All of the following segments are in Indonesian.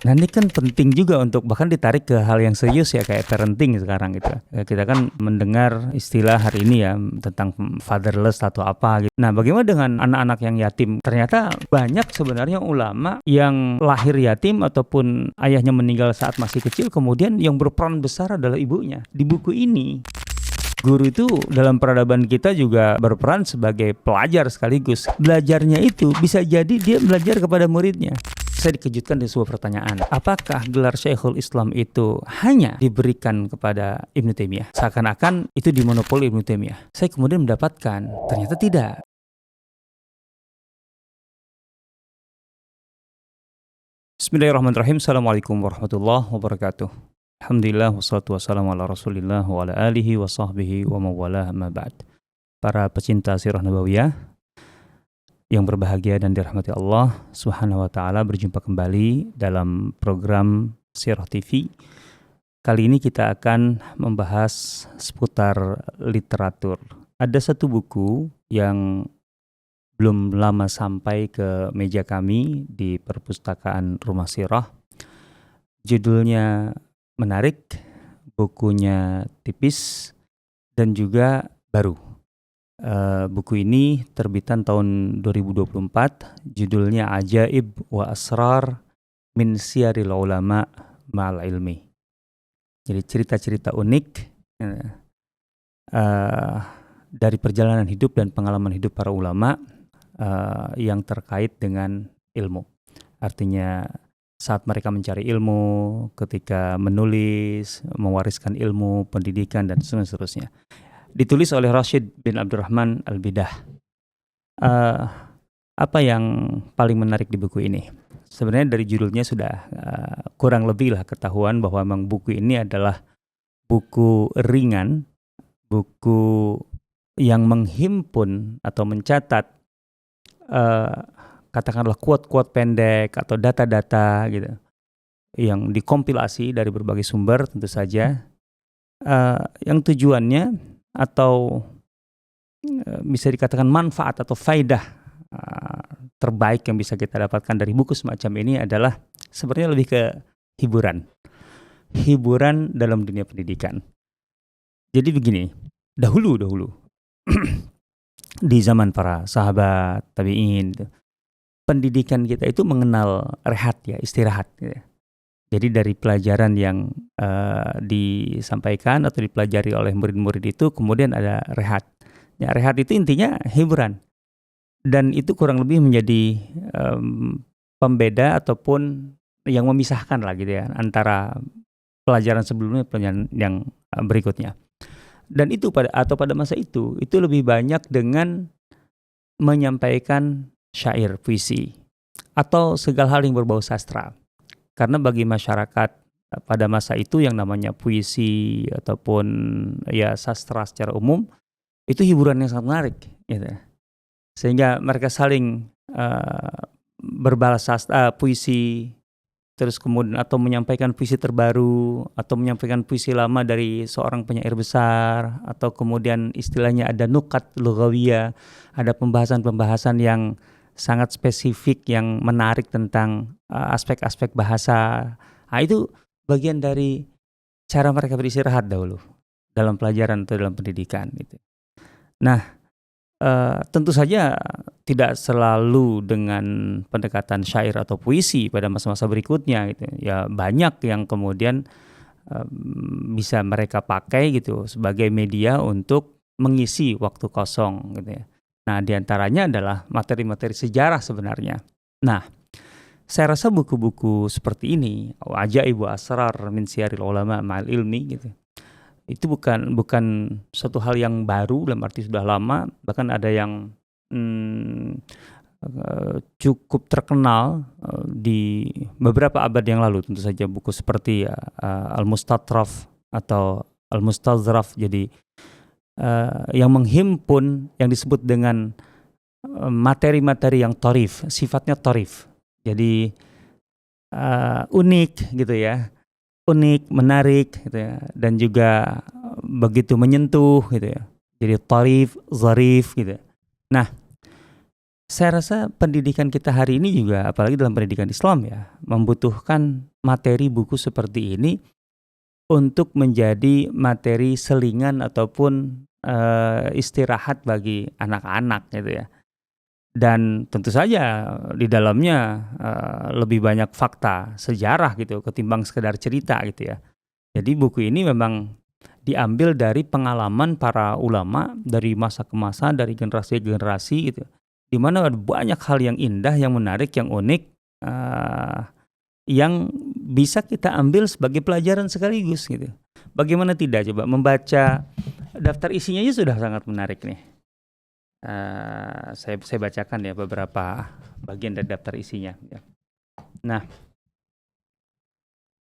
Nah ini kan penting juga untuk bahkan ditarik ke hal yang serius ya kayak parenting sekarang gitu. Kita kan mendengar istilah hari ini ya tentang fatherless atau apa gitu. Nah bagaimana dengan anak-anak yang yatim? Ternyata banyak sebenarnya ulama yang lahir yatim ataupun ayahnya meninggal saat masih kecil, kemudian yang berperan besar adalah ibunya. Di buku ini guru itu dalam peradaban kita juga berperan sebagai pelajar sekaligus. Belajarnya itu bisa jadi dia belajar kepada muridnya. Saya dikejutkan dengan sebuah pertanyaan. Apakah gelar Syekhul Islam itu hanya diberikan kepada Ibnu Taimiyah? Seakan-akan itu dimonopoli Ibnu Taimiyah. Saya kemudian mendapatkan, ternyata tidak. Bismillahirrahmanirrahim. Assalamualaikum warahmatullahi wabarakatuh. Alhamdulillah wassalatu wassalamu ala rasulillah wa ala alihi wa sahbihi wa mawalah amma ba'd. Para pecinta sirah nabawiyah yang berbahagia dan dirahmati Allah Subhanahu wa taala, berjumpa kembali dalam program Sirah TV. Kali ini kita akan membahas seputar literatur. Ada satu buku yang belum lama sampai ke meja kami di perpustakaan Rumah Sirah. Judulnya menarik, bukunya tipis dan juga baru. Buku ini terbitan tahun 2024, judulnya Ajaib wa Asrar min Siyaril Ulama Ma'al Ilmi. Jadi cerita-cerita unik dari perjalanan hidup dan pengalaman hidup para ulama yang terkait dengan ilmu. Artinya saat mereka mencari ilmu, ketika menulis, mewariskan ilmu, pendidikan dan seterusnya. Ditulis oleh Rashid bin Abdurrahman Al-Bidah. Apa yang paling menarik di buku ini? Sebenarnya dari judulnya sudah kurang lebih lah ketahuan bahwa memang buku ini adalah buku ringan, buku yang menghimpun atau mencatat katakanlah quote-quote pendek atau data-data gitu yang dikompilasi dari berbagai sumber tentu saja, yang tujuannya atau bisa dikatakan manfaat atau faidah terbaik yang bisa kita dapatkan dari buku semacam ini adalah sebenarnya lebih ke hiburan dalam dunia pendidikan. Jadi begini, dahulu di zaman para sahabat tabi'in, pendidikan kita itu mengenal rehat ya, istirahat gitu. Jadi dari pelajaran yang disampaikan atau dipelajari oleh murid-murid itu kemudian ada rehat. Ya, rehat itu intinya hiburan. Dan itu kurang lebih menjadi pembeda ataupun yang memisahkan lah gitu ya antara pelajaran sebelumnya dan pelajaran yang berikutnya. Dan itu pada masa itu lebih banyak dengan menyampaikan syair, puisi atau segala hal yang berbau sastra. Karena bagi masyarakat pada masa itu yang namanya puisi ataupun ya sastra secara umum itu hiburan yang sangat menarik gitu. Sehingga mereka saling berbalas puisi, terus kemudian atau menyampaikan puisi terbaru atau menyampaikan puisi lama dari seorang penyair besar, atau kemudian istilahnya ada nukat lughawiyah, ada pembahasan-pembahasan yang sangat spesifik yang menarik tentang aspek-aspek bahasa. Nah, itu bagian dari cara mereka beristirahat dahulu dalam pelajaran atau dalam pendidikan gitu. Nah, tentu saja tidak selalu dengan pendekatan syair atau puisi pada masa-masa berikutnya gitu. Ya banyak yang kemudian bisa mereka pakai gitu sebagai media untuk mengisi waktu kosong gitu ya. Nah, diantaranya adalah materi-materi sejarah sebenarnya. Nah, saya rasa buku-buku seperti ini, Ajaib wa Asrar min Siyaril Ulama Ma'al Ilmi gitu, itu bukan suatu hal yang baru dalam arti sudah lama, bahkan ada yang cukup terkenal di beberapa abad yang lalu. Tentu saja buku seperti Al-Mustatraf atau Al-Mustazraf, jadi yang menghimpun yang disebut dengan materi-materi yang torif, sifatnya torif, jadi unik gitu ya, unik, menarik gitu ya, dan juga begitu menyentuh gitu ya, jadi torif, zarif gitu. Nah, saya rasa pendidikan kita hari ini juga, apalagi dalam pendidikan Islam ya, membutuhkan materi buku seperti ini untuk menjadi materi selingan ataupun istirahat bagi anak-anak gitu ya. Dan tentu saja di dalamnya lebih banyak fakta sejarah gitu ketimbang sekedar cerita gitu ya. Jadi buku ini memang diambil dari pengalaman para ulama dari masa ke masa, dari generasi ke generasi gitu. Di mana ada banyak hal yang indah, yang menarik, yang unik, yang bisa kita ambil sebagai pelajaran sekaligus gitu. Bagaimana tidak coba membaca daftar isinya aja sudah sangat menarik nih. Saya bacakan ya beberapa bagian dari daftar isinya. Nah,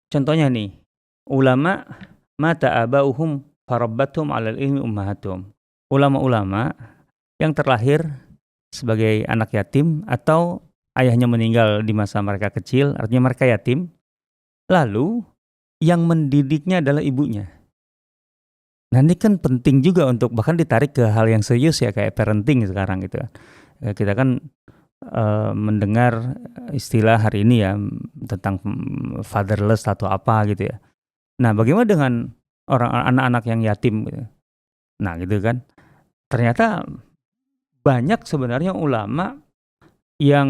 contohnya nih, ulama mata abauhum farabbathum 'alal ilmi ummahatuhum. Ulama-ulama yang terlahir sebagai anak yatim atau ayahnya meninggal di masa mereka kecil, artinya mereka yatim. Lalu yang mendidiknya adalah ibunya. Nah, ini kan penting juga untuk bahkan ditarik ke hal yang serius ya kayak parenting sekarang gitu. Kita kan mendengar istilah hari ini ya tentang fatherless atau apa gitu ya. Nah, bagaimana dengan anak-anak yang yatim gitu? Nah, gitu kan. Ternyata banyak sebenarnya ulama yang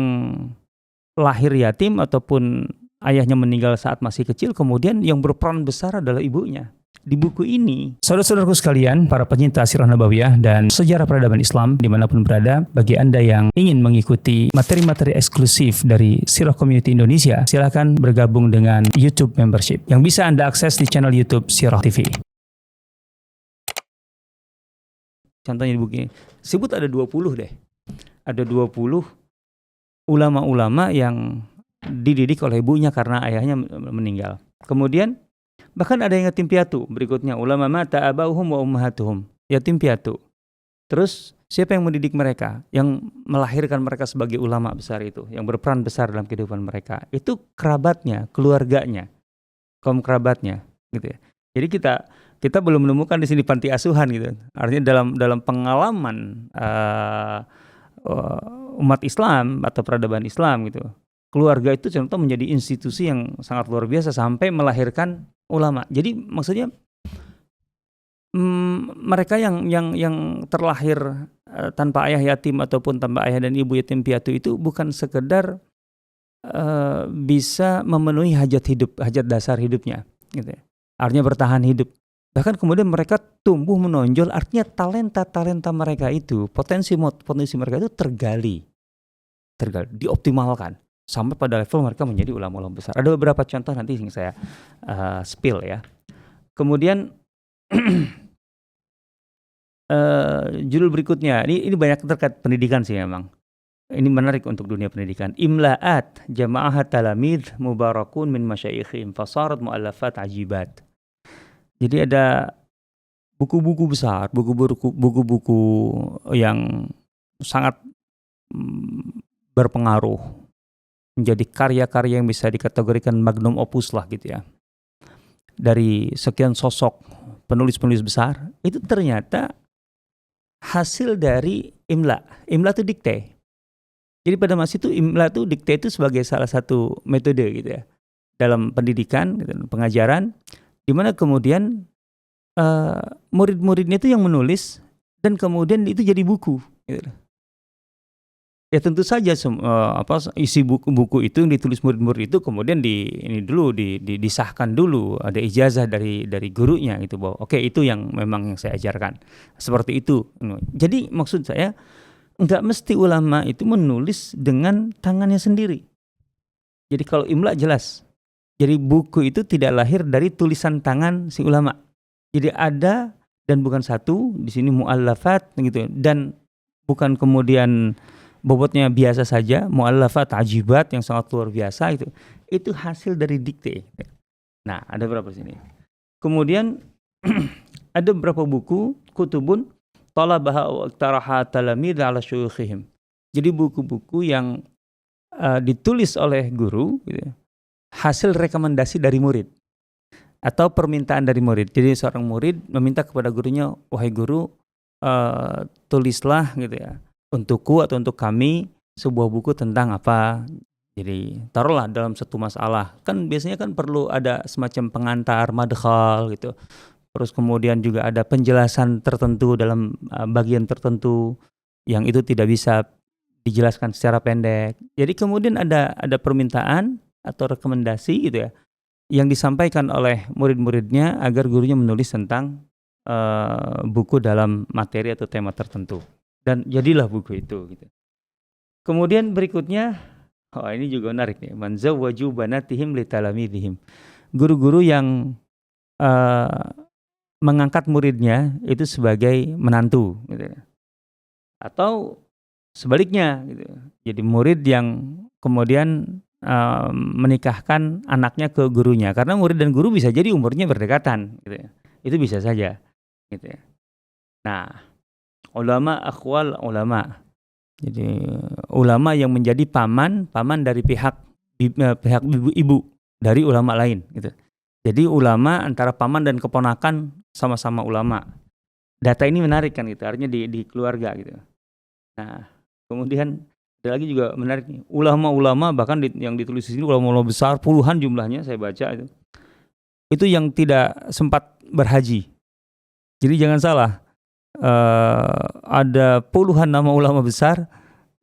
lahir yatim ataupun ayahnya meninggal saat masih kecil, kemudian yang berperan besar adalah ibunya. Di buku ini, saudara-saudaraku sekalian, para penyinta sirah nabawiyah dan sejarah peradaban Islam dimanapun berada, bagi Anda yang ingin mengikuti materi-materi eksklusif dari Sirah Community Indonesia, silakan bergabung dengan YouTube Membership yang bisa Anda akses di channel YouTube Sirah TV. Contohnya di buku ini, sebut ada 20 deh. Ada 20 ulama-ulama yang dididik oleh ibunya karena ayahnya meninggal. Kemudian bahkan ada yang yatim piatu. Berikutnya ulama mata abauhum wa ummahatuhum, yatim piatu. Terus siapa yang mendidik mereka? Yang melahirkan mereka sebagai ulama besar itu, yang berperan besar dalam kehidupan mereka. Itu kerabatnya, keluarganya, kaum kerabatnya gitu ya. Jadi kita belum menemukan di sini panti asuhan gitu. Artinya dalam pengalaman umat Islam atau peradaban Islam gitu. Keluarga itu contoh menjadi institusi yang sangat luar biasa sampai melahirkan ulama. Jadi maksudnya mereka yang terlahir tanpa ayah yatim ataupun tanpa ayah dan ibu yatim piatu itu bukan sekedar bisa memenuhi hajat dasar hidupnya gitu ya. Artinya bertahan hidup. Bahkan kemudian mereka tumbuh menonjol, artinya talenta mereka itu, potensi mereka itu tergali, dioptimalkan sampai pada level mereka menjadi ulama-ulama besar. Ada beberapa contoh nanti yang saya spill ya. Kemudian judul berikutnya, ini banyak terkait pendidikan sih memang. Ini menarik untuk dunia pendidikan. Imla'at jama'ahat talamid mubarakun min masyayikhim fasarat mu'allafat ajibat. Jadi ada buku-buku besar, buku-buku yang sangat berpengaruh, menjadi karya-karya yang bisa dikategorikan magnum opus lah gitu ya. Dari sekian sosok penulis-penulis besar, itu ternyata hasil dari imla. Imla itu dikte. Jadi pada masa itu imla itu dikte itu sebagai salah satu metode gitu ya. Dalam pendidikan, gitu, pengajaran, di mana kemudian murid-muridnya itu yang menulis dan kemudian itu jadi buku gitu. Ya tentu saja isi buku itu yang ditulis murid-murid itu kemudian disahkan dulu, ada ijazah dari gurunya gitu bahwa oke, itu yang memang yang saya ajarkan. Seperti itu. Jadi maksud saya enggak mesti ulama itu menulis dengan tangannya sendiri. Jadi kalau imla jelas. Jadi buku itu tidak lahir dari tulisan tangan si ulama. Jadi ada dan bukan satu, di sini mu'allafat gitu, dan bukan kemudian bobotnya biasa saja, mu'allafat ajibat yang sangat luar biasa itu hasil dari dikte. Nah, ada berapa sini? Kemudian ada beberapa buku kutubun talabaha wa iktaraha talamid ala syuyukhihim. Jadi buku-buku yang ditulis oleh guru gitu, hasil rekomendasi dari murid atau permintaan dari murid. Jadi seorang murid meminta kepada gurunya, wahai guru, tulislah gitu ya, untukku atau untuk kami sebuah buku tentang apa. Jadi taruhlah dalam satu masalah, kan biasanya kan perlu ada semacam pengantar, madkhal gitu. Terus kemudian juga ada penjelasan tertentu dalam bagian tertentu yang itu tidak bisa dijelaskan secara pendek. Jadi kemudian ada permintaan atau rekomendasi gitu ya, yang disampaikan oleh murid-muridnya agar gurunya menulis tentang buku dalam materi atau tema tertentu. Dan jadilah buku itu gitu. Kemudian berikutnya, ini juga menarik nih, man zawwaju banatihim litalamidihim. Guru-guru yang mengangkat muridnya itu sebagai menantu gitu. Atau sebaliknya gitu. Jadi murid yang kemudian menikahkan anaknya ke gurunya, karena murid dan guru bisa jadi umurnya berdekatan gitu ya. Itu bisa saja gitu ya. Nah, ulama akhwal ulama. Jadi ulama yang menjadi paman dari pihak ibu dari ulama lain gitu. Jadi ulama antara paman dan keponakan sama-sama ulama. Data ini menarik kan gitu, artinya di keluarga gitu. Nah, kemudian ada lagi juga menarik nih, ulama-ulama bahkan yang ditulis di sini ulama-ulama besar puluhan jumlahnya saya baca itu. Itu yang tidak sempat berhaji. Jadi jangan salah, ada puluhan nama ulama besar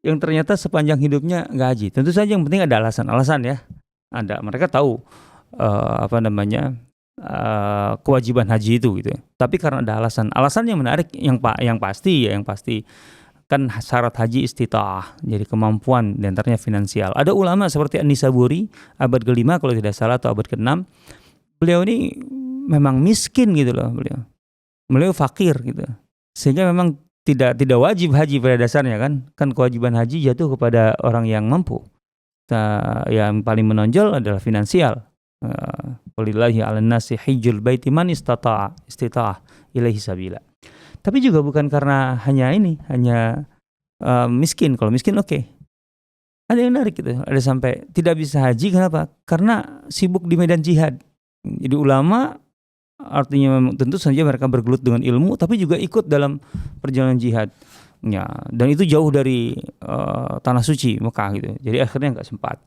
yang ternyata sepanjang hidupnya nggak haji. Tentu saja yang penting ada alasan ya. Ada, mereka tahu kewajiban haji itu gitu. Tapi karena ada alasan yang menarik, yang pasti kan syarat haji istita'ah, jadi kemampuan diantaranya finansial. Ada ulama seperti An-Nisaburi abad ke-5 kalau tidak salah atau abad ke-6. Beliau ini memang miskin gitu loh, beliau fakir gitu. Sehingga memang tidak wajib haji pada dasarnya kan kewajiban haji jatuh kepada orang yang mampu. Yang paling menonjol adalah finansial. Walillahi 'alan nasi hijjul baiti man istata'a ilaihi sabila. Tapi juga bukan karena hanya miskin. Kalau miskin oke. Ada yang menarik gitu. Ada sampai tidak bisa haji, kenapa? Karena sibuk di medan jihad. Jadi ulama artinya tentu saja mereka bergelut dengan ilmu, tapi juga ikut dalam perjalanan jihad. Ya, dan itu jauh dari tanah suci Mekah gitu. Jadi akhirnya nggak sempat.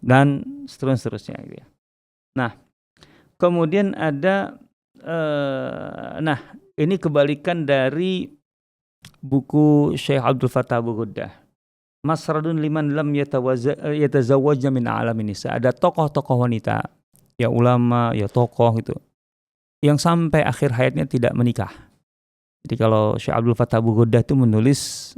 Dan seterusnya gitu ya. Nah, kemudian ada ini kebalikan dari buku Syekh Abdul Fattah Abu Ghuddah. Masradun liman lam yatazawwajna min alamin nisa. Ada tokoh-tokoh wanita, ya ulama, ya tokoh gitu, yang sampai akhir hayatnya tidak menikah. Jadi kalau Syekh Abdul Fattah Abu Ghuddah itu menulis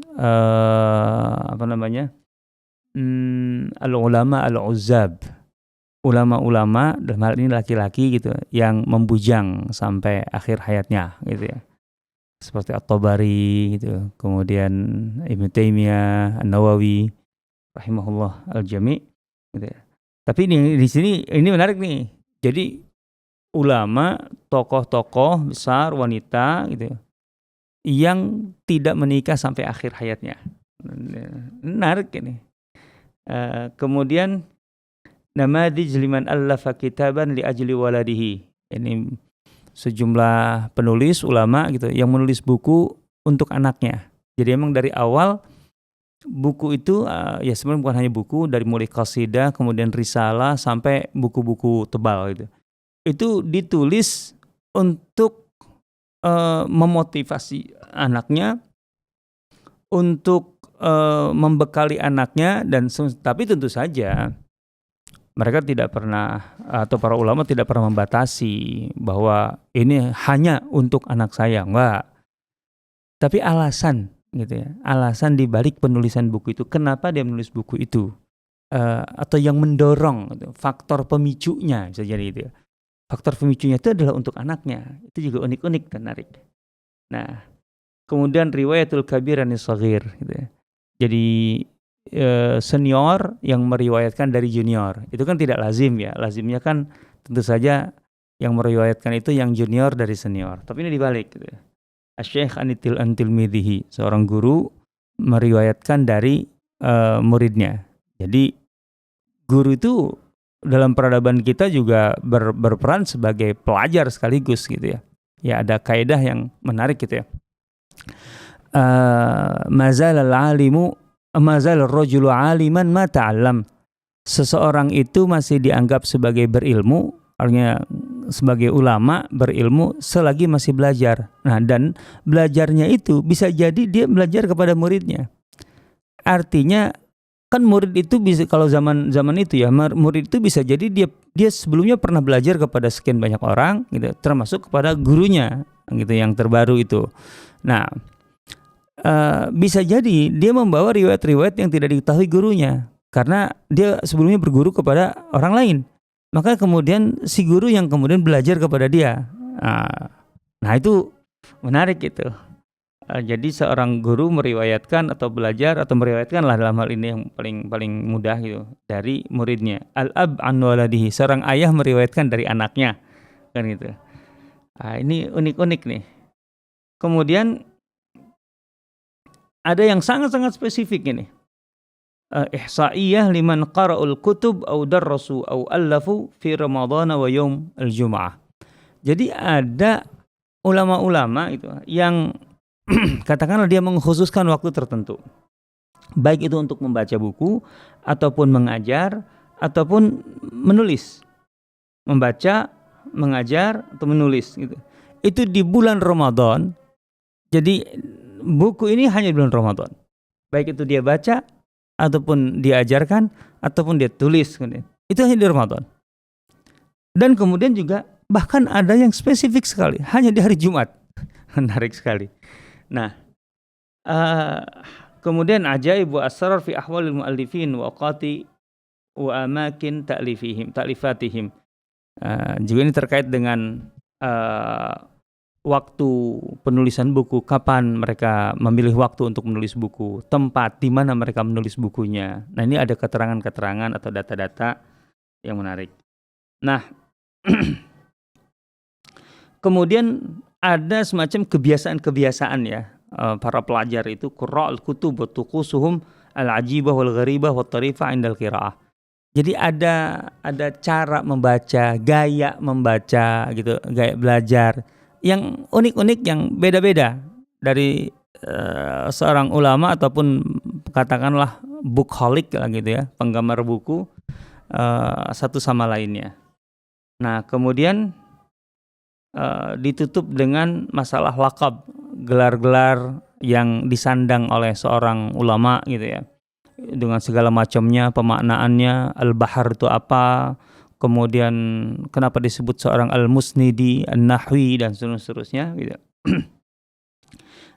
al-ulama al-uzzab. Ulama-ulama dalam hal ini laki-laki gitu yang membujang sampai akhir hayatnya gitu ya. Seperti At-Tabari gitu, kemudian Ibnu Taimiyah, An-Nawawi rahimahullah al-jami' gitu ya. Tapi di sini ini menarik nih. Jadi ulama, tokoh-tokoh besar wanita gitu yang tidak menikah sampai akhir hayatnya. Menarik ini. Kemudian namadij liman allafa kitaban li ajli waladihi. Ini sejumlah penulis ulama gitu yang menulis buku untuk anaknya. Jadi emang dari awal buku itu ya sebenarnya bukan hanya buku, dari mulai qasidah, kemudian risalah sampai buku-buku tebal gitu. Itu ditulis untuk memotivasi anaknya, untuk membekali anaknya, tapi tentu saja mereka tidak pernah, atau para ulama tidak pernah membatasi bahwa ini hanya untuk anak saya, enggak. Tapi alasan gitu ya, alasan dibalik penulisan buku itu, kenapa dia menulis buku itu, atau yang mendorong gitu, faktor pemicunya bisa jadi itu ya. Faktor pemicunya itu adalah untuk anaknya. Itu juga unik-unik dan menarik. Nah, kemudian riwayatul kabir anis shaghir gitu ya. Jadi senior yang meriwayatkan dari junior. Itu kan tidak lazim ya. Lazimnya kan tentu saja yang meriwayatkan itu yang junior dari senior. Tapi ini dibalik gitu ya. Asy-Syaikh An-Tilmidhi, seorang guru meriwayatkan dari muridnya. Jadi guru itu dalam peradaban kita juga berperan sebagai pelajar sekaligus gitu ya. Ya ada kaidah yang menarik gitu ya. Mazal ar-rajulu aliman ma ta'allam. seseorang itu masih dianggap sebagai berilmu, artinya sebagai ulama berilmu selagi masih belajar. Nah, dan belajarnya itu bisa jadi dia belajar kepada muridnya. Artinya kan murid itu bisa, kalau zaman itu ya, murid itu bisa jadi dia sebelumnya pernah belajar kepada sekian banyak orang gitu, termasuk kepada gurunya gitu yang terbaru itu. Nah, bisa jadi dia membawa riwayat-riwayat yang tidak diketahui gurunya karena dia sebelumnya berguru kepada orang lain. Maka kemudian si guru yang kemudian belajar kepada dia. Nah, itu menarik itu. Jadi seorang guru meriwayatkan atau belajar atau meriwayatkan lah dalam hal ini yang paling mudah gitu dari muridnya. Al-ab an waladihi, seorang ayah meriwayatkan dari anaknya kan gitu. Ini unik-unik nih. Kemudian ada yang sangat-sangat spesifik ini. Ihsa'iyah liman qara'ul kutub au darrasu au allafu fi ramadhan wa yaum al-jum'ah. Jadi ada ulama-ulama itu yang katakanlah dia mengkhususkan waktu tertentu, baik itu untuk membaca buku ataupun mengajar ataupun menulis, membaca, mengajar atau menulis gitu. Itu di bulan Ramadan. Jadi buku ini hanya di bulan Ramadan, baik itu dia baca ataupun dia ajarkan ataupun dia tulis, itu hanya di Ramadan. Dan kemudian juga bahkan ada yang spesifik sekali, hanya di hari Jumat. Menarik sekali. Nah, kemudian ajaib wa asrar fi ahwalil muallifin wa awqati wa amakin ta'lifatihim. Juga ini terkait dengan waktu penulisan buku, kapan mereka memilih waktu untuk menulis buku, tempat di mana mereka menulis bukunya. Nah, ini ada keterangan-keterangan atau data-data yang menarik. Nah, kemudian ada semacam kebiasaan-kebiasaan ya, para pelajar itu qurra'ul kutub wa tuqusuhum al-ajibah wal gharibah wat tarifah indal qiraah. Jadi ada cara membaca, gaya membaca gitu, gaya belajar yang unik-unik, yang beda-beda dari seorang ulama ataupun katakanlah bookaholic lah gitu ya, penggemar buku satu sama lainnya. Nah, kemudian ditutup dengan masalah laqab, gelar-gelar yang disandang oleh seorang ulama gitu ya, dengan segala macamnya, pemaknaannya. Al-Bahar itu apa, kemudian kenapa disebut seorang Al-Musnidi, An-Nahwi dan seterusnya gitu.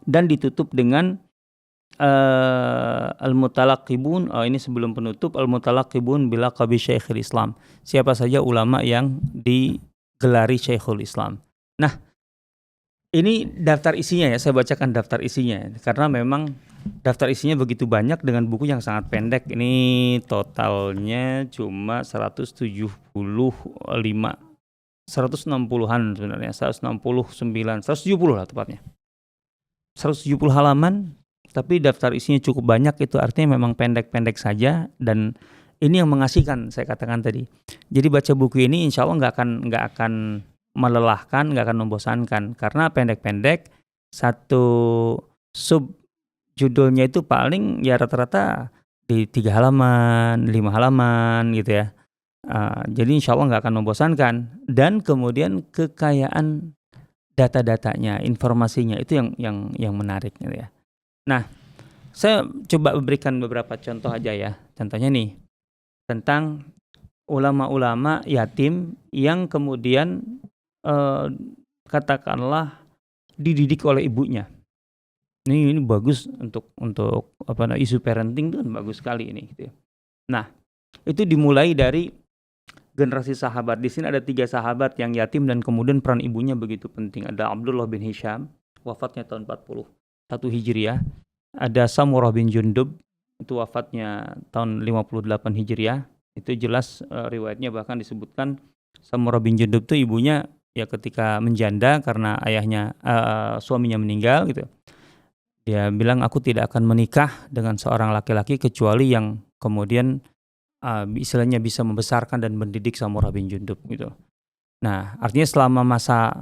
Dan ditutup dengan Al-Mutalaqibun. Ini sebelum penutup, Al-Mutalaqibun bila qabi Syekhul Islam, siapa saja ulama yang digelari Syekhul Islam. Nah, ini daftar isinya ya, saya bacakan daftar isinya karena memang daftar isinya begitu banyak dengan buku yang sangat pendek. Ini totalnya cuma 160-an sebenarnya, 169, 170 lah tepatnya. 170 halaman, tapi daftar isinya cukup banyak, itu artinya memang pendek-pendek saja, dan ini yang mengasihkan saya katakan tadi. Jadi baca buku ini insya Allah nggak akan melelahkan, nggak akan membosankan karena pendek-pendek. Satu sub judulnya itu paling ya rata-rata di 3 halaman, 5 halaman gitu ya. Jadi insya Allah nggak akan membosankan, dan kemudian kekayaan data-datanya, informasinya itu yang menarik gitu ya. Nah, saya coba berikan beberapa contoh aja ya. Contohnya nih tentang ulama-ulama yatim yang kemudian katakanlah dididik oleh ibunya. Ini bagus untuk isu parenting itu kan bagus sekali ini gitu ya. Nah, itu dimulai dari generasi sahabat. Di sini ada 3 sahabat yang yatim dan kemudian peran ibunya begitu penting. Ada Abdullah bin Hisham, wafatnya tahun 41 Hijriah. Ada Samurah bin Jundub, itu wafatnya tahun 58 Hijriah. Itu jelas riwayatnya bahkan disebutkan Samurah bin Jundub itu ibunya ya ketika menjanda karena ayahnya suaminya meninggal gitu. Dia bilang, aku tidak akan menikah dengan seorang laki-laki kecuali yang kemudian istilahnya bisa membesarkan dan mendidik Samurah bin Jundub gitu. Nah, artinya selama masa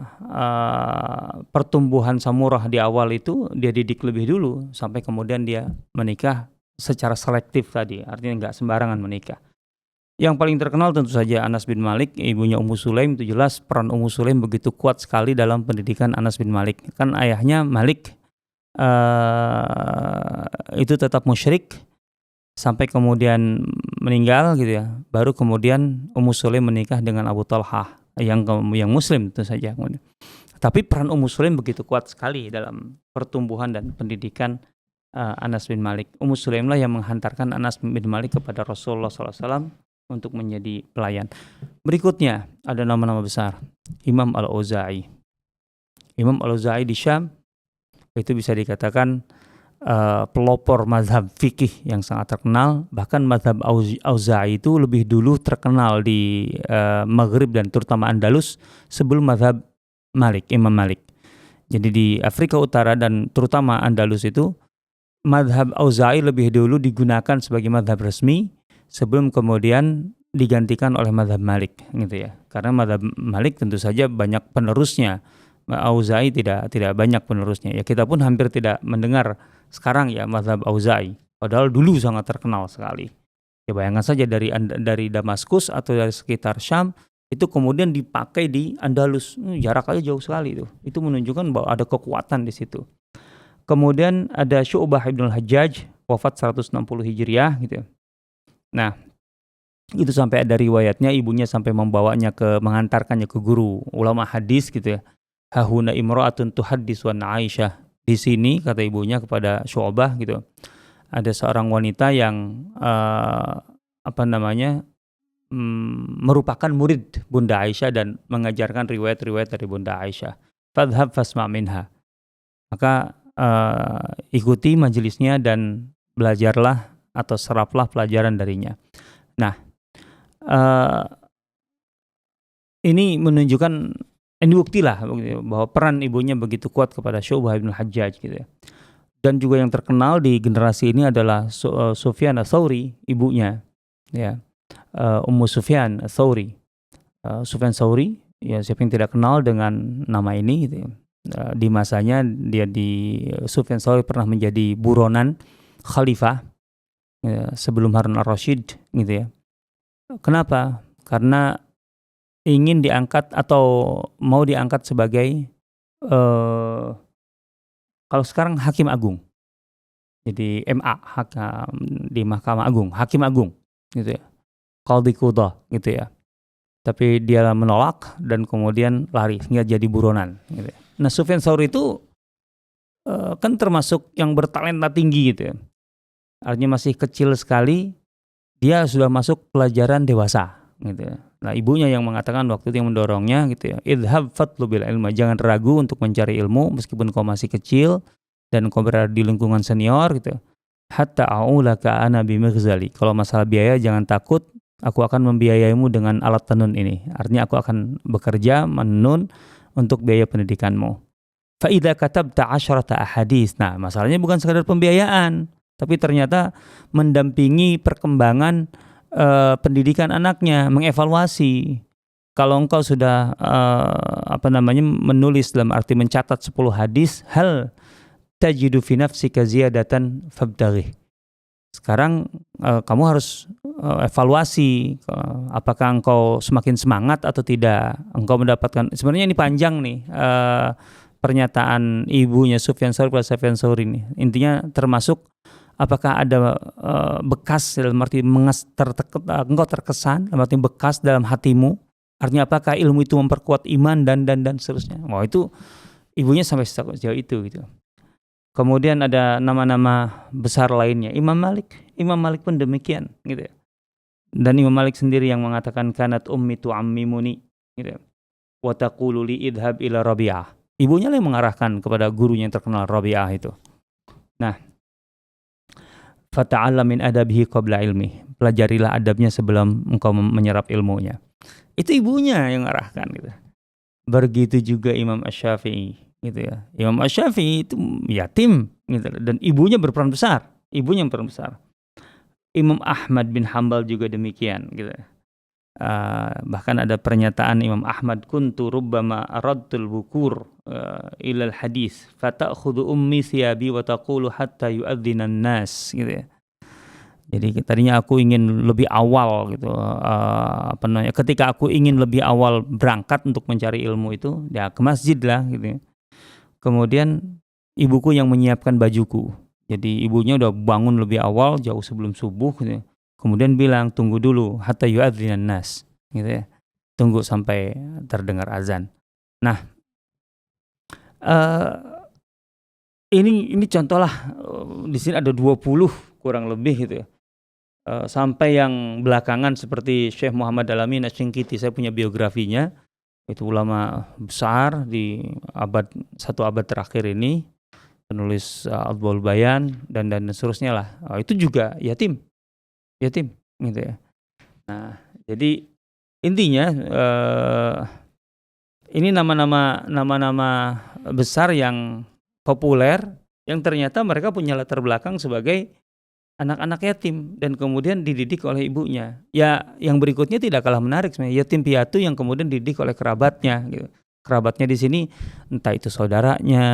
pertumbuhan Samurah di awal itu dia didik lebih dulu sampai kemudian dia menikah secara selektif tadi, artinya nggak sembarangan menikah. Yang paling terkenal tentu saja Anas bin Malik, ibunya Ummu Sulaim. Itu jelas peran Ummu Sulaim begitu kuat sekali dalam pendidikan Anas bin Malik. Kan ayahnya Malik itu tetap musyrik sampai kemudian meninggal gitu ya. Baru kemudian Ummu Sulaim menikah dengan Abu Talhah yang muslim tentu saja. Tapi peran Ummu Sulaim begitu kuat sekali dalam pertumbuhan dan pendidikan Anas bin Malik. Ummu Sulaim lah yang menghantarkan Anas bin Malik kepada Rasulullah SAW untuk menjadi pelayan. Berikutnya ada nama-nama besar. Imam Al-Auza'i. Imam Al-Auza'i di Syam itu bisa dikatakan pelopor mazhab fikih yang sangat terkenal. Bahkan mazhab Auza'i itu lebih dulu terkenal di Maghrib dan terutama Andalus sebelum mazhab Malik, Imam Malik. Jadi di Afrika Utara dan terutama Andalus itu mazhab Auza'i lebih dulu digunakan sebagai mazhab resmi sebelum kemudian digantikan oleh mazhab Malik gitu ya. Karena mazhab Malik tentu saja banyak penerusnya. Auza'i tidak banyak penerusnya. Ya kita pun hampir tidak mendengar sekarang ya mazhab Auza'i. Padahal dulu sangat terkenal sekali. Ya bayangkan saja dari Damaskus atau dari sekitar Syam itu kemudian dipakai di Andalus. Jarak aja jauh sekali itu. Itu menunjukkan bahwa ada kekuatan di situ. Kemudian ada Syu'bah ibn al-Hajjaj, wafat 160 Hijriah gitu. Nah, itu sampai ada riwayatnya ibunya sampai mengantarkannya ke guru ulama hadis gitu ya. Hahuna imra'atun tuhaddis wa Aisyah. Di sini kata ibunya kepada Syu'bah gitu. Ada seorang wanita yang merupakan murid Bunda Aisyah dan mengajarkan riwayat-riwayat dari Bunda Aisyah. Fadhhab fasma' minha. Maka ikuti majelisnya dan belajarlah atau seraplah pelajaran darinya. Nah, ini menunjukkan, ini buktilah bahwa peran ibunya begitu kuat kepada Syu'bah bin Hajjaj gitu ya. Dan juga yang terkenal di generasi ini adalah Sufyan Ats-Tsauri, ibunya ya, Ummu Sufyan Ats-Tsauri. Sufyan Ats-Tsauri, ya siapa yang tidak kenal dengan nama ini gitu ya. Di masanya Sufyan Ats-Tsauri pernah menjadi buronan khalifah ya, sebelum Harun Ar-Rasyid gitu ya. Kenapa? Karena ingin diangkat atau mau diangkat sebagai kalau sekarang hakim agung. Jadi MA di Mahkamah Agung, hakim agung gitu ya. Qadhi Qudah gitu ya. Tapi dia menolak dan kemudian lari hingga jadi buronan gitu ya. Nah, Sufyan Ats-Tsauri itu kan termasuk yang bertalenta tinggi gitu ya. Artinya masih kecil sekali, dia sudah masuk pelajaran dewasa gitu ya. Nah, ibunya yang mengatakan waktu itu yang mendorongnya gitu ya. Idhab fatlubil ilma, jangan ragu untuk mencari ilmu meskipun kau masih kecil dan kau berada di lingkungan senior gitu. Hatta a'ulaka ana bimighzali. Kalau masalah biaya jangan takut, aku akan membiayaimu dengan alat tenun ini. Artinya aku akan bekerja menenun untuk biaya pendidikanmu. Fa idza katabta 'asyrata ahadits. Nah, masalahnya bukan sekadar pembiayaan, tapi ternyata mendampingi perkembangan pendidikan anaknya, mengevaluasi. Kalau engkau sudah menulis dalam arti mencatat 10 hadis, hal tajidu fi nafsika ziyadatan fabtaghi. Sekarang kamu harus evaluasi apakah engkau semakin semangat atau tidak. Engkau mendapatkan, sebenarnya ini panjang nih pernyataan ibunya Sufyan Ats-Tsauri ini. Intinya termasuk apakah ada bekas dalam arti engkau terkesan dalam arti bekas dalam hatimu. Artinya apakah ilmu itu memperkuat iman dan seterusnya. Wah, itu ibunya sampai sejauh itu gitu. Kemudian ada nama-nama besar lainnya. Imam Malik pun demikian gitu ya. Dan Imam Malik sendiri yang mengatakan kanat ummi tu'ammimuni gitu ya. Wa taqulu li idhab ila Rabi'ah. Ibunya lah yang mengarahkan kepada gurunya yang terkenal Rabi'ah itu. Nah, fata'allam min adabihi qabla ilmi. Pelajarilah adabnya sebelum engkau menyerap ilmunya. Itu ibunya yang mengarahkan gitu. Begitu juga Imam Asy-Syafi'i gitu ya. Imam Asy-Syafi'i itu yatim gitu, dan ibunya berperan besar. Imam Ahmad bin Hanbal juga demikian gitu. Bahkan ada pernyataan Imam Ahmad, kuntu rubbama aradtul bukur ilal hadis fata'khudhu ummi thiyabi wa taqulu hatta yu'adhdhina an-nas gitu ya. Jadi tadinya aku ingin lebih awal gitu, ketika aku ingin lebih awal berangkat untuk mencari ilmu itu, ya ke masjid lah gitu ya. Kemudian ibuku yang menyiapkan bajuku. Jadi ibunya udah bangun lebih awal jauh sebelum subuh gitu ya. Kemudian bilang, "Tunggu dulu hatta yu'adzinan nas." Gitu ya. Tunggu sampai terdengar azan. Nah, eee, ini contoh lah, di sini ada 20 kurang lebih gitu ya. Sampai yang belakangan seperti Syekh Muhammad Al-Amin Asy-Syinkiti, saya punya biografinya, itu ulama besar di satu abad terakhir ini, penulis Adwaul Bayan dan seterusnya lah. Itu juga yatim gitu ya. Nah, jadi intinya ini nama-nama besar yang populer yang ternyata mereka punya latar belakang sebagai anak-anak yatim dan kemudian dididik oleh ibunya. Ya, yang berikutnya tidak kalah menarik sebenarnya, yatim piatu yang kemudian dididik oleh kerabatnya gitu. Kerabatnya di sini entah itu saudaranya,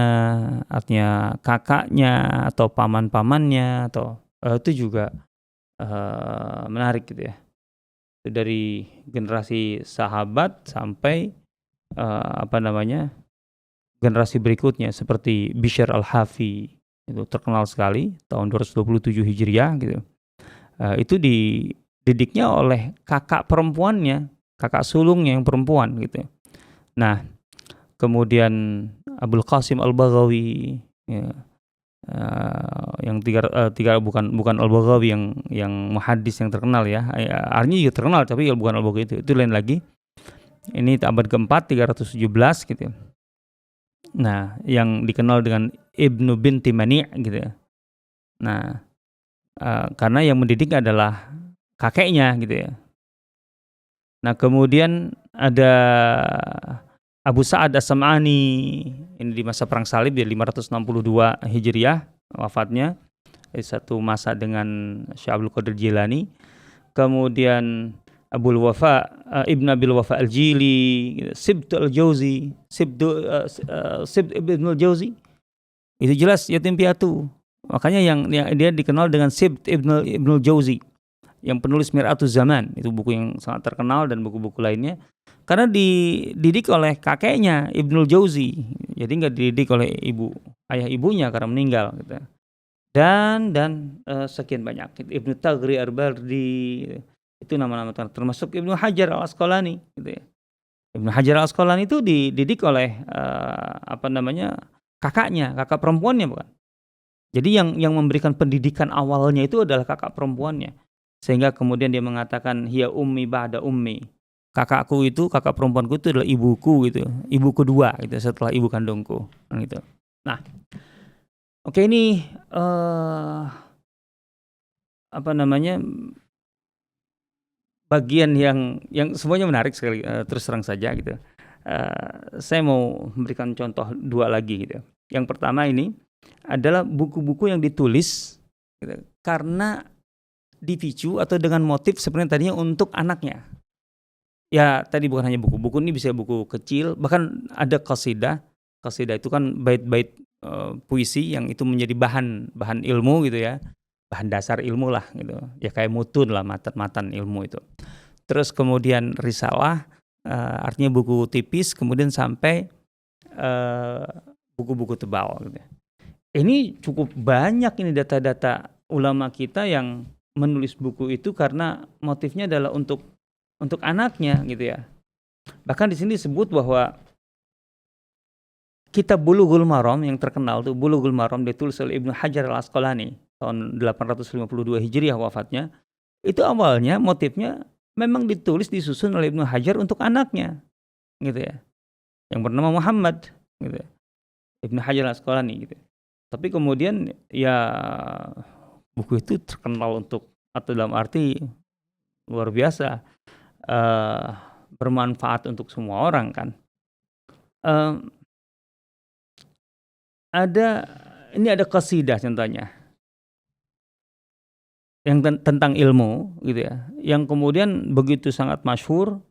artinya kakaknya atau paman-pamannya atau itu juga menarik gitu ya. Itu dari generasi sahabat sampai generasi berikutnya seperti Bishr Al-Hafi, itu terkenal sekali tahun 227 Hijriah gitu. Itu dididiknya oleh kakak perempuannya, kakak sulungnya yang perempuan gitu. Nah, kemudian Abul Qasim Al-Baghawi ya, yang bukan Al-Baghawi yang muhaddis yang terkenal ya. Artinya juga terkenal tapi bukan Al-Baghawi itu lain lagi. Ini abad keempat 317 gitu. Nah, yang dikenal dengan Ibnu binti Mani' gitu ya. Nah, karena yang mendidik adalah kakeknya gitu ya. Nah, kemudian ada Abu Sa'ad As-Sam'ani, ini di masa perang salib di 562 Hijriah wafatnya, satu masa dengan Syekh Abdul Qadir Jilani. Kemudian Abul Wafa Ibn Abil Wafa Al-Jili, Sibt Al-Jauzi, Sibt Ibn Al-Jauzi. Itu jelas yatim piatu. Makanya yang dia dikenal dengan Sibt Ibn Al-Jauzi, yang penulis Mir'atuz Zaman, itu buku yang sangat terkenal dan buku-buku lainnya. Karena dididik oleh kakeknya Ibnul Jauzi, jadi nggak dididik oleh ayah ibunya karena meninggal gitu. Dan sekian banyak. Ibnu Taghri Ar-Bardi, itu nama-nama termasuk Ibnu Hajar Al-Asqalani gitu ya. Ibnu Hajar Al-Asqalani itu dididik oleh kakak perempuannya bukan. Jadi yang memberikan pendidikan awalnya itu adalah kakak perempuannya. Sehingga kemudian dia mengatakan hiya ummi ba'da ummi. Kakak perempuanku itu adalah ibuku gitu. Ibu kedua gitu setelah ibu kandungku gitu. Nah, oke, ini bagian yang semuanya menarik sekali, terus terang saja gitu. Saya mau memberikan contoh dua lagi gitu. Yang pertama ini adalah buku-buku yang ditulis gitu, karena dipicu atau dengan motif sebenarnya tadinya untuk anaknya. Ya, tadi bukan hanya buku ini bisa buku kecil, bahkan ada qasidah. Qasidah itu kan bait-bait puisi yang itu menjadi bahan ilmu gitu ya. Bahan dasar ilmu lah gitu. Ya kayak mutun lah, matan ilmu itu. Terus kemudian risalah, artinya buku tipis, kemudian sampai buku-buku tebal gitu. Ini cukup banyak ini data-data ulama kita yang menulis buku itu karena motifnya adalah untuk anaknya gitu ya. Bahkan di sini disebut bahwa kitab Bulughul Maram yang terkenal tuh, Bulughul Maram ditulis oleh Ibnu Hajar Al-Asqalani tahun 852 Hijriah wafatnya. Itu awalnya motifnya memang disusun oleh Ibnu Hajar untuk anaknya gitu ya, yang bernama Muhammad gitu ya. Ibnu Hajar Al-Asqalani gitu. Tapi kemudian ya buku itu terkenal atau dalam arti luar biasa bermanfaat untuk semua orang kan. Ada qasidah contohnya yang tentang ilmu gitu ya, yang kemudian begitu sangat masyhur,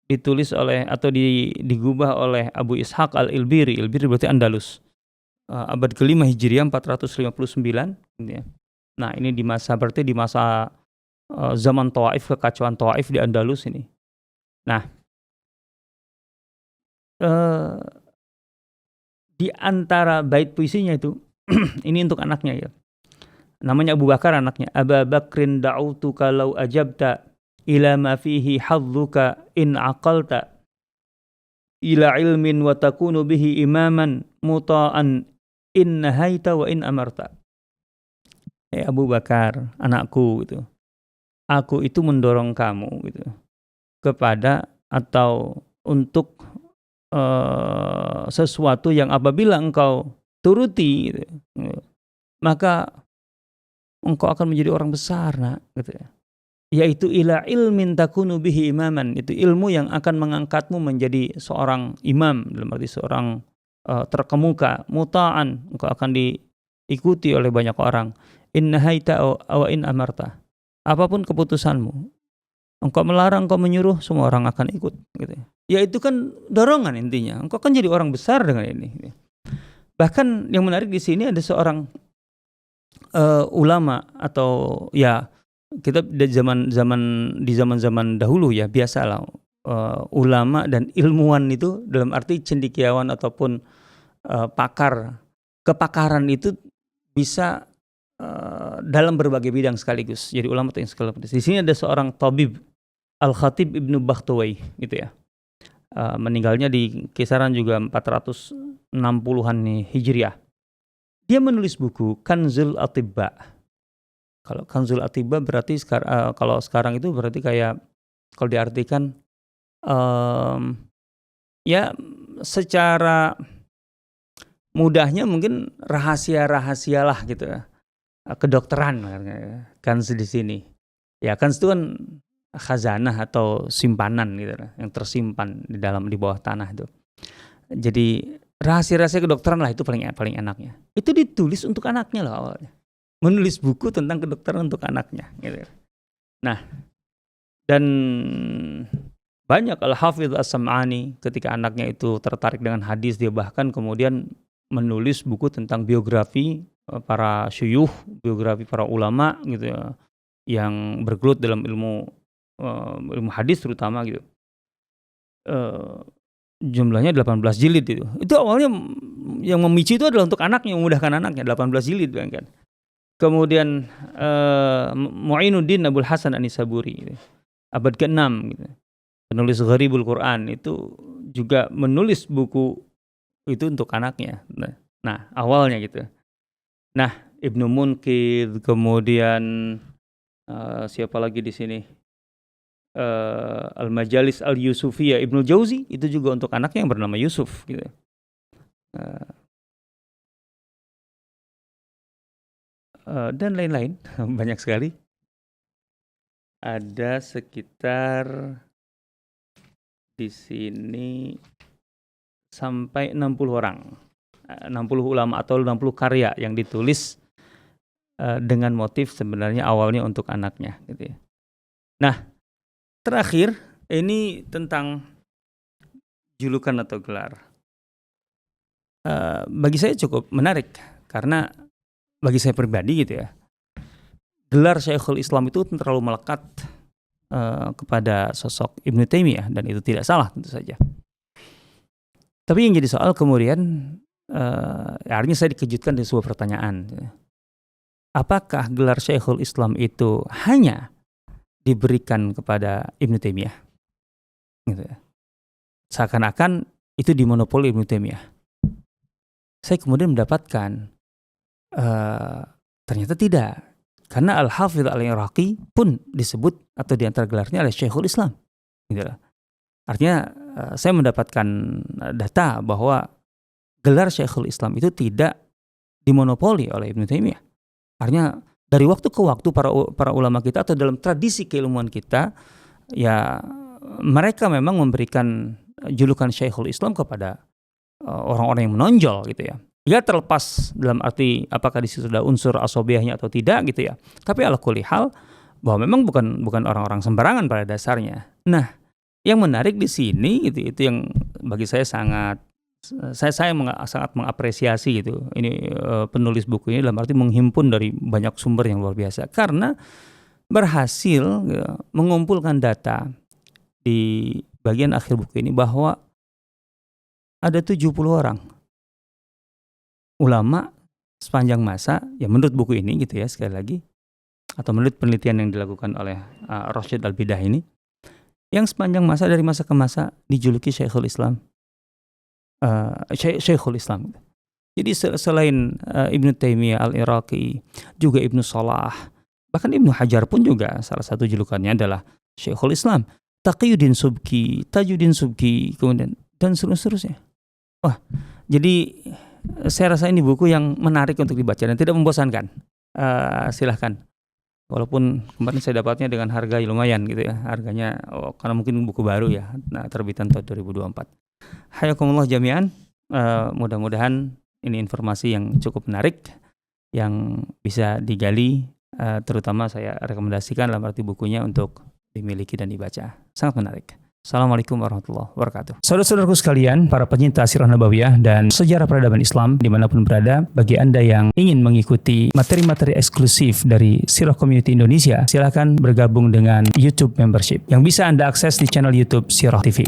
ditulis oleh atau digubah oleh Abu Ishaq Al-Ilbiri. Ilbiri berarti Andalus, abad ke-5 Hijriah 459 gitu ya. Nah, ini berarti di masa zaman Thawaif, kekacauan Thawaif di Andalus ini. Nah, eee, di antara bait puisinya itu ini untuk anaknya ya. Namanya Abu Bakar anaknya. Aba Bakrin da'utuka law ajabta ila ma fihi hadzuka in aqalta ila ilmin wa takunu bihi imaman muta'an in nahaita wa in amarta. Abu Bakar, anakku gitu. Aku itu mendorong kamu gitu kepada atau untuk sesuatu yang apabila engkau turuti gitu, maka engkau akan menjadi orang besar, nak, gitu ya. Yaitu ila ilmin takunu bihi imaman, itu ilmu yang akan mengangkatmu menjadi seorang imam, dalam arti seorang terkemuka, muta'an, engkau akan diikuti oleh banyak orang. In nahaita aw in amarta. Apapun keputusanmu, engkau melarang, engkau menyuruh, semua orang akan ikut, gitu ya. Ya itu kan dorongan intinya. Engkau kan jadi orang besar dengan ini. Bahkan yang menarik di sini ada seorang ulama atau ya kita di zaman dahulu ya biasalah ulama dan ilmuwan itu dalam arti cendekiawan ataupun pakar. Kepakaran itu bisa dalam berbagai bidang sekaligus. Jadi ulama itu yang sekaligus. Di sini ada seorang tabib Al-Khatib Ibnu Bakhtawai gitu ya. Meninggalnya di kisaran juga 460-an nih Hijriah. Dia menulis buku Kanzul Atibba. Kalau Kanzul Atibba berarti kalau sekarang itu berarti kayak kalau diartikan ya secara mudahnya mungkin rahasia-rahasialah gitu ya. Kedokteran Kanz di sini. Ya Kanz itu kan khazanah atau simpanan gitu yang tersimpan di bawah tanah itu. Jadi rahasia-rahasia kedokteran lah itu paling enaknya. Itu ditulis untuk anaknya loh awalnya. Menulis buku tentang kedokteran untuk anaknya gitu. Nah, dan banyak Al-Hafidz As-Sam'ani ketika anaknya itu tertarik dengan hadis, dia bahkan kemudian menulis buku tentang biografi para syuyukh, biografi para ulama gitu ya, yang bergelut dalam ilmu hadis terutama gitu. Jumlahnya 18 jilid itu. Itu awalnya yang memicu itu adalah untuk anaknya, memudahkan anaknya, 18 jilid kan. Kemudian Mu'inuddin Abul Hasan An-Nisaburi gitu, abad ke-6 gitu. Penulis Gharibul Quran itu juga menulis buku itu untuk anaknya. Nah, awalnya gitu. Nah, Ibnu Munkir, kemudian siapa lagi di sini? Al-Majalis Al-Yusufiyah Ibnu Jauzi itu juga untuk anaknya yang bernama Yusuf gitu. Dan lain-lain banyak sekali. Ada sekitar di sini sampai 60 orang. 60 ulama atau 60 karya yang ditulis dengan motif sebenarnya awalnya untuk anaknya gitu ya. Nah, terakhir ini tentang julukan atau gelar. Bagi saya cukup menarik karena bagi saya pribadi gitu ya, gelar Syekhul Islam itu terlalu melekat kepada sosok Ibnu Taimiyah dan itu tidak salah tentu saja. Tapi yang jadi soal kemudian akhirnya saya dikejutkan dengan sebuah pertanyaan. Apakah gelar Syekhul Islam itu hanya diberikan kepada Ibnu Taimiyah? Gitu ya. Seakan-akan itu dimonopoli Ibnu Taimiyah. Saya kemudian mendapatkan ternyata tidak. Karena Al-Hafidz Al-Iraqi pun disebut atau di antara gelarnya adalah Syekhul Islam. Gitu lah. Artinya saya mendapatkan data bahwa gelar Syekhul Islam itu tidak dimonopoli oleh Ibnu Taimiyah. Artinya dari waktu ke waktu para ulama kita atau dalam tradisi keilmuan kita ya mereka memang memberikan julukan Syekhul Islam kepada orang-orang yang menonjol gitu ya. Ya terlepas dalam arti apakah di situ ada unsur asobiyahnya atau tidak gitu ya. Tapi ala kulli hal bahwa memang bukan orang-orang sembarangan pada dasarnya. Nah, yang menarik di sini gitu, itu yang bagi saya sangat Saya sangat mengapresiasi gitu. Ini penulis buku ini dalam arti menghimpun dari banyak sumber yang luar biasa karena berhasil mengumpulkan data di bagian akhir buku ini bahwa ada 70 orang ulama sepanjang masa, ya menurut buku ini gitu ya, sekali lagi, atau menurut penelitian yang dilakukan oleh Rashid Al-Bidah ini, yang sepanjang masa dari masa ke masa dijuluki Syekhul Islam. Syekhul Islam. Jadi selain Ibnu Taimiyah Al-Iraqi, juga Ibnu Salah, bahkan Ibnu Hajar pun juga salah satu julukannya adalah Syekhul Islam. Taqiyuddin Subki, Tajuddin Subki, kemudian dan seterusnya. Wah, jadi saya rasa ini buku yang menarik untuk dibaca dan tidak membosankan. Silahkan. Walaupun kemarin saya dapatnya dengan harga lumayan gitu ya. Harganya karena mungkin buku baru ya. Nah, terbitan tahun 2024. Hayakumullah jami'an. Mudah-mudahan ini informasi yang cukup menarik yang bisa digali, terutama saya rekomendasikan dalam arti bukunya untuk dimiliki dan dibaca. Sangat menarik. Assalamualaikum warahmatullahi wabarakatuh. Saudara-saudaraku sekalian, para penyinta sirah nabawiyah dan sejarah peradaban Islam dimanapun berada, bagi Anda yang ingin mengikuti materi-materi eksklusif dari Sirah Community Indonesia, silakan bergabung dengan YouTube Membership yang bisa Anda akses di channel YouTube Sirah TV.